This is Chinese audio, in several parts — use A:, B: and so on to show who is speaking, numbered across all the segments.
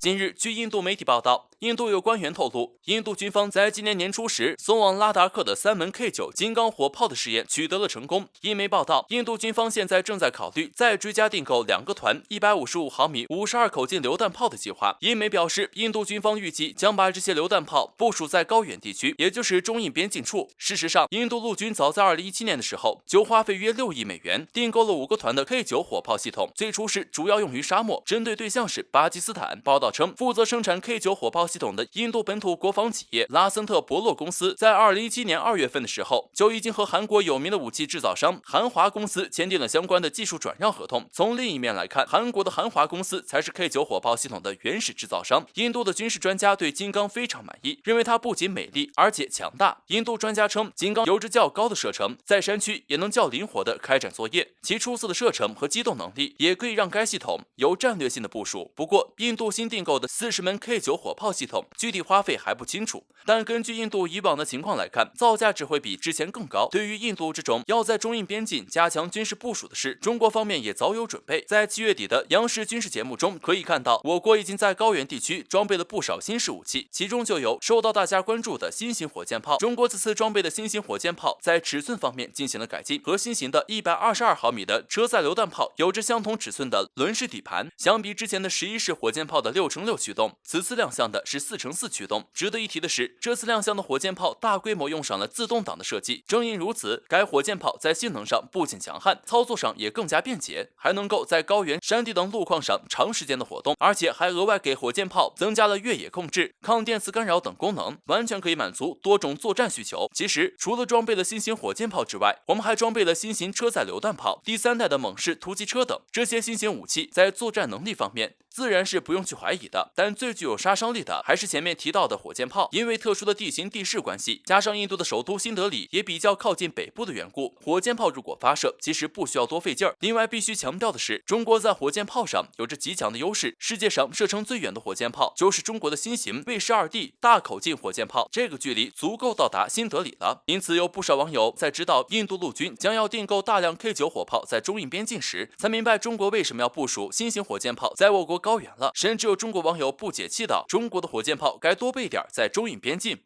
A: 近日，据印度媒体报道，印度有官员透露，印度军方在今年年初时送往拉达克的3门 K9 金刚火炮的试验取得了成功。印媒报道，印度军方现在正在考虑再追加订购2个团155毫米52口径榴弹炮的计划。印媒表示，印度军方预计将把这些榴弹炮部署在高原地区，也就是中印边境处。事实上，印度陆军早在2017年的时候就花费约6亿美元订购了5个团的 K9 火炮系统，最初是主要用于沙漠，针对对象是巴基斯坦。报道称，负责生产 K9 火炮系统的印度本土国防企业拉森特伯洛公司在2017年2月份的时候就已经和韩国有名的武器制造商韩华公司签订了相关的技术转让合同。从另一面来看，韩国的韩华公司才是 K9 火炮系统的原始制造商。印度的军事专家对金刚非常满意，认为它不仅美丽而且强大。印度专家称，金刚有着较高的射程，在山区也能较灵活地开展作业，其出色的射程和机动能力也可以让该系统有战略性的部署。不过，印度新订购的40门 K9 火炮系统具体花费还不清楚，但根据印度以往的情况来看，造价只会比之前更高。对于印度这种要在中印边境加强军事部署的事，中国方面也早有准备。在7月底的央视军事节目中可以看到，我国已经在高原地区装备了不少新式武器，其中就有受到大家关注的新型火箭炮。中国此次装备的新型火箭炮在尺寸方面进行了改进，和新型的122毫米的车载榴弹炮有着相同尺寸的轮式底盘，相比之前的11式火箭炮的6×6驱动，此次亮相的是4×4驱动。值得一提的是，这次亮相的火箭炮大规模用上了自动挡的设计，正因如此，该火箭炮在性能上不仅强悍，操作上也更加便捷，还能够在高原、山地等路况上长时间的活动，而且还额外给火箭炮增加了越野控制、抗电磁干扰等功能，完全可以满足多种作战需求。其实，除了装备了新型火箭炮之外，我们还装备了新型车载榴弹炮、第3代的猛式突击车等。这些新型武器在作战能力方面自然是不用去怀疑的，但最具有杀伤力的还是前面提到的火箭炮。因为特殊的地形地势关系，加上印度的首都新德里也比较靠近北部的缘故，火箭炮如果发射，其实不需要多费劲儿。另外必须强调的是，中国在火箭炮上有着极强的优势，世界上射程最远的火箭炮就是中国的新型卫12D 大口径火箭炮，这个距离足够到达新德里了。因此有不少网友在知道印度陆军将要订购大量 K9 火炮在中印边境时，才明白中国为什么要部署新型火箭炮在我国高原了。甚至有中国网友不解气道，中国的火箭炮该多备点在中印边境。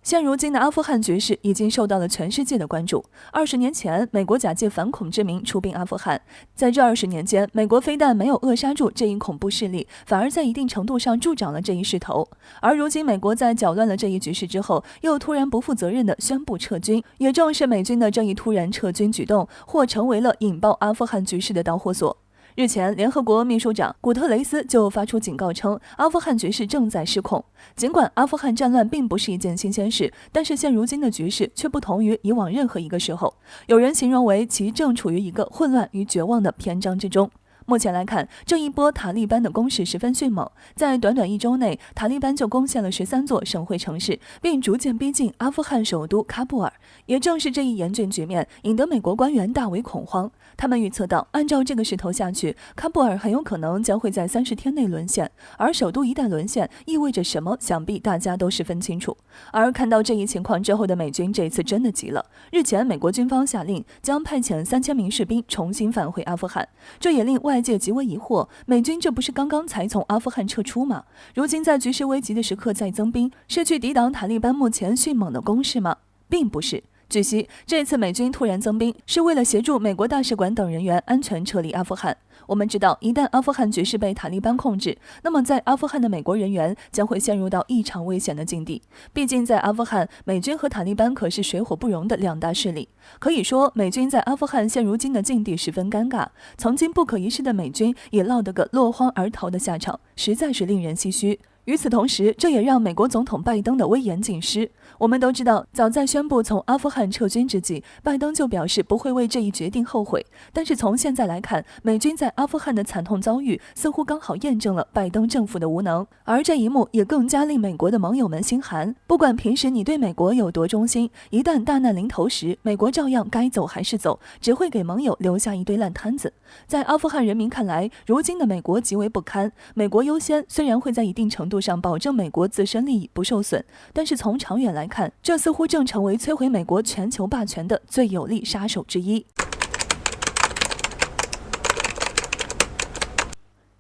B: 现如今的阿富汗局势已经受到了全世界的关注。20年前，美国假借反恐之名出兵阿富汗，在这20年间，美国非但没有扼杀住这一恐怖势力，反而在一定程度上助长了这一势头。而如今，美国在搅乱了这一局势之后，又突然不负责任地宣布撤军。也正是美军的这一突然撤军举动，或成为了引爆阿富汗局势的导火索。日前，联合国秘书长古特雷斯就发出警告称，阿富汗局势正在失控。尽管阿富汗战乱并不是一件新鲜事，但是现如今的局势却不同于以往任何一个时候。有人形容为其正处于一个混乱与绝望的篇章之中。目前来看，这一波塔利班的攻势十分迅猛，在短短1周内，塔利班就攻陷了13座省会城市，并逐渐逼近阿富汗首都喀布尔。也正是这一严峻局面，引得美国官员大为恐慌。他们预测到，按照这个势头下去，喀布尔很有可能将会在30天内沦陷。而首都一旦沦陷，意味着什么，想必大家都十分清楚。而看到这一情况之后的美军，这次真的急了。日前，美国军方下令将派遣3000名士兵重新返回阿富汗，这也令外界极为疑惑，美军这不是刚刚才从阿富汗撤出吗？如今在局势危急的时刻再增兵，是去抵挡塔利班目前迅猛的攻势吗？并不是。据悉，这次美军突然增兵是为了协助美国大使馆等人员安全撤离阿富汗。我们知道，一旦阿富汗局势被塔利班控制，那么在阿富汗的美国人员将会陷入到异常危险的境地。毕竟在阿富汗，美军和塔利班可是水火不容的2大势力。可以说，美军在阿富汗现如今的境地十分尴尬，曾经不可一世的美军也落得个落荒而逃的下场，实在是令人唏嘘。与此同时，这也让美国总统拜登的威严尽失。我们都知道，早在宣布从阿富汗撤军之际，拜登就表示不会为这一决定后悔。但是从现在来看，美军在阿富汗的惨痛遭遇，似乎刚好验证了拜登政府的无能。而这一幕也更加令美国的盟友们心寒。不管平时你对美国有多忠心，一旦大难临头时，美国照样该走还是走，只会给盟友留下一堆烂摊子。在阿富汗人民看来，如今的美国极为不堪。美国优先虽然会在一定程度上保证美国自身利益不受损，但是从长远来看，这似乎正成为摧毁美国全球霸权的最有力杀手之一。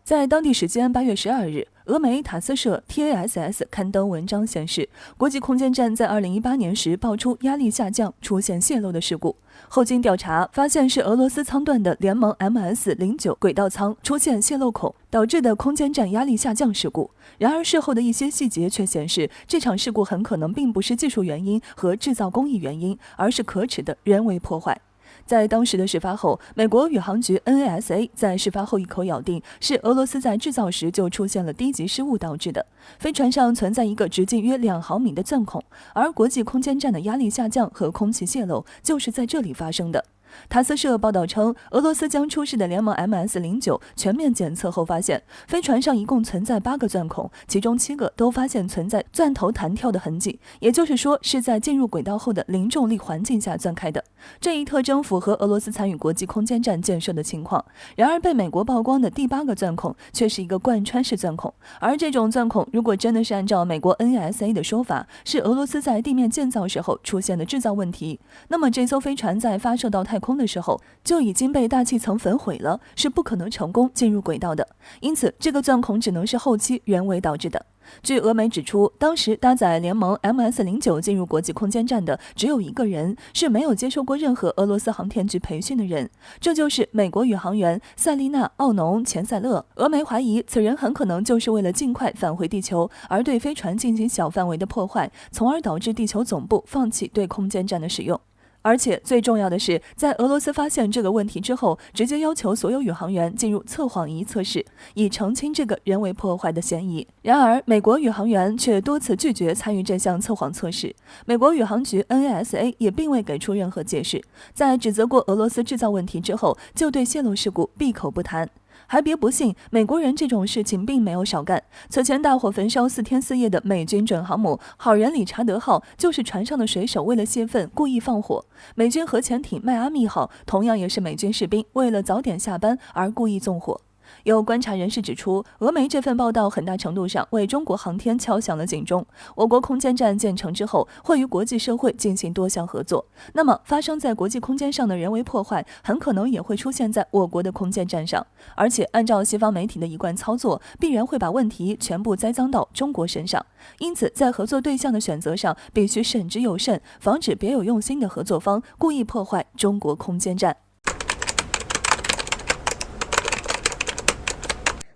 B: 在当地时间8月12日，俄媒塔斯社 TASS 刊登文章显示，国际空间站在2018年时爆出压力下降、出现泄漏的事故。后经调查发现是俄罗斯舱段的联盟 MS-09 轨道舱出现泄漏孔导致的空间站压力下降事故。然而事后的一些细节却显示，这场事故很可能并不是技术原因和制造工艺原因，而是可耻的人为破坏。在当时的事发后，美国宇航局 NASA 在事发后一口咬定是俄罗斯在制造时就出现了低级失误导致的。飞船上存在一个直径约2毫米的钻孔，而国际空间站的压力下降和空气泄漏就是在这里发生的。塔斯社报道称，俄罗斯将出事的联盟 MS-09 全面检测后发现，飞船上一共存在8个钻孔，其中7个都发现存在钻头弹跳的痕迹，也就是说是在进入轨道后的零重力环境下钻开的。这一特征符合俄罗斯参与国际空间站建设的情况。然而被美国曝光的第8个钻孔却是一个贯穿式钻孔，而这种钻孔如果真的是按照美国 NASA 的说法，是俄罗斯在地面建造时候出现的制造问题，那么这艘飞船在发射到太空的时候就已经被大气层粉毁了，是不可能成功进入轨道的。因此这个钻孔只能是后期人为导致的。据俄媒指出，当时搭载联盟 MS-09 进入国际空间站的只有1个人，是没有接受过任何俄罗斯航天局培训的人，这就是美国宇航员塞利娜·奥农·钱塞勒。俄媒怀疑此人很可能就是为了尽快返回地球而对飞船进行小范围的破坏，从而导致地球总部放弃对空间站的使用。而且最重要的是，在俄罗斯发现这个问题之后，直接要求所有宇航员进入测谎仪测试，以澄清这个人为破坏的嫌疑。然而美国宇航员却多次拒绝参与这项测谎测试，美国宇航局 NASA 也并未给出任何解释，在指责过俄罗斯制造问题之后，就对泄漏事故闭口不谈。还别不信，美国人这种事情并没有少干。此前大火焚烧4天4夜的美军准航母好人理查德号，就是船上的水手为了泄愤故意放火。美军核潜艇迈阿密号同样也是美军士兵为了早点下班而故意纵火。有观察人士指出，俄媒这份报道很大程度上为中国航天敲响了警钟。我国空间站建成之后，会与国际社会进行多项合作。那么，发生在国际空间上的人为破坏，很可能也会出现在我国的空间站上。而且，按照西方媒体的一贯操作，必然会把问题全部栽赃到中国身上。因此，在合作对象的选择上，必须慎之又慎，防止别有用心的合作方故意破坏中国空间站。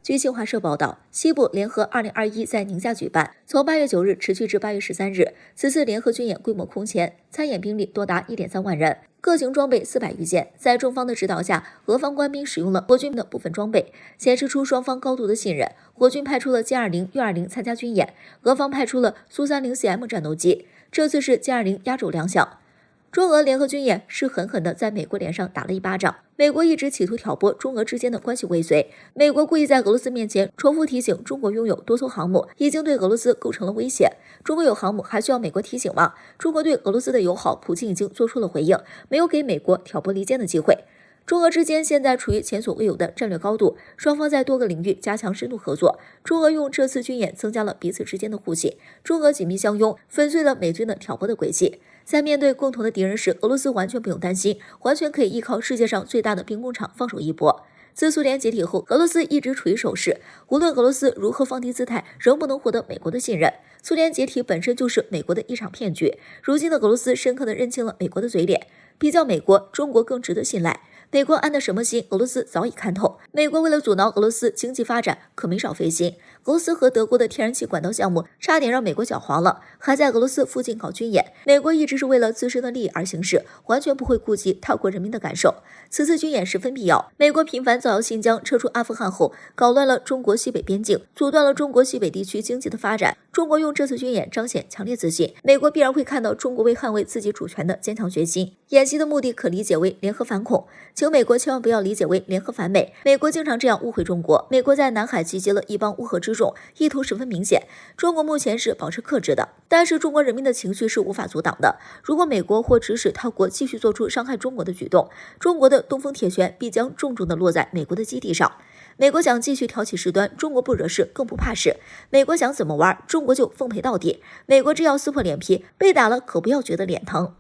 C: 据新华社报道，西部联合2021在宁夏举办，从8月9日持续至8月13日。此次联合军演规模空前，参演兵力多达1.3万人，各型装备400余件。在中方的指导下，俄方官兵使用了国军的部分装备，显示出双方高度的信任。我军派出了歼20、运20参加军演，俄方派出了苏 30CM 战斗机，这次是歼20压轴亮相。中俄联合军演是狠狠地在美国脸上打了一巴掌。美国一直企图挑拨中俄之间的关系未遂，美国故意在俄罗斯面前重复提醒中国拥有多艘航母，已经对俄罗斯构成了威胁。中国有航母还需要美国提醒吗？中国对俄罗斯的友好，普京已经做出了回应，没有给美国挑拨离间的机会。中俄之间现在处于前所未有的战略高度，双方在多个领域加强深度合作。中俄用这次军演增加了彼此之间的互信，中俄紧密相拥，粉碎了美军的挑拨的轨迹。在面对共同的敌人时，俄罗斯完全不用担心，完全可以依靠世界上最大的兵工厂放手一搏。自苏联解体后，俄罗斯一直处于守势，无论俄罗斯如何放低姿态，仍不能获得美国的信任。苏联解体本身就是美国的一场骗局，如今的俄罗斯深刻地认清了美国的嘴脸。比较美国，中国更值得信赖。美国安的什么心，俄罗斯早已看透。美国为了阻挠俄罗斯经济发展，可没少费心。俄罗斯和德国的天然气管道项目差点让美国搅黄了，还在俄罗斯附近搞军演。美国一直是为了自身的利益而行事，完全不会顾及他国人民的感受。此次军演十分必要。美国频繁造谣新疆撤出阿富汗后，搞乱了中国西北边境，阻断了中国西北地区经济的发展。中国用这次军演彰显强烈自信，美国必然会看到中国为捍卫自己主权的坚强决心。演习的目的可理解为联合反恐，请美国千万不要理解为联合反美。美国经常这样误会中国。美国在南海集结了一帮乌合之众，意图十分明显。中国目前是保持克制的，但是中国人民的情绪是无法阻挡的。如果美国或指使他国继续做出伤害中国的举动，中国的东风铁拳必将重重地落在美国的基地上。美国想继续挑起事端，中国不惹事，更不怕事。美国想怎么玩，中国就奉陪到底。美国只要撕破脸皮，被打了可不要觉得脸疼。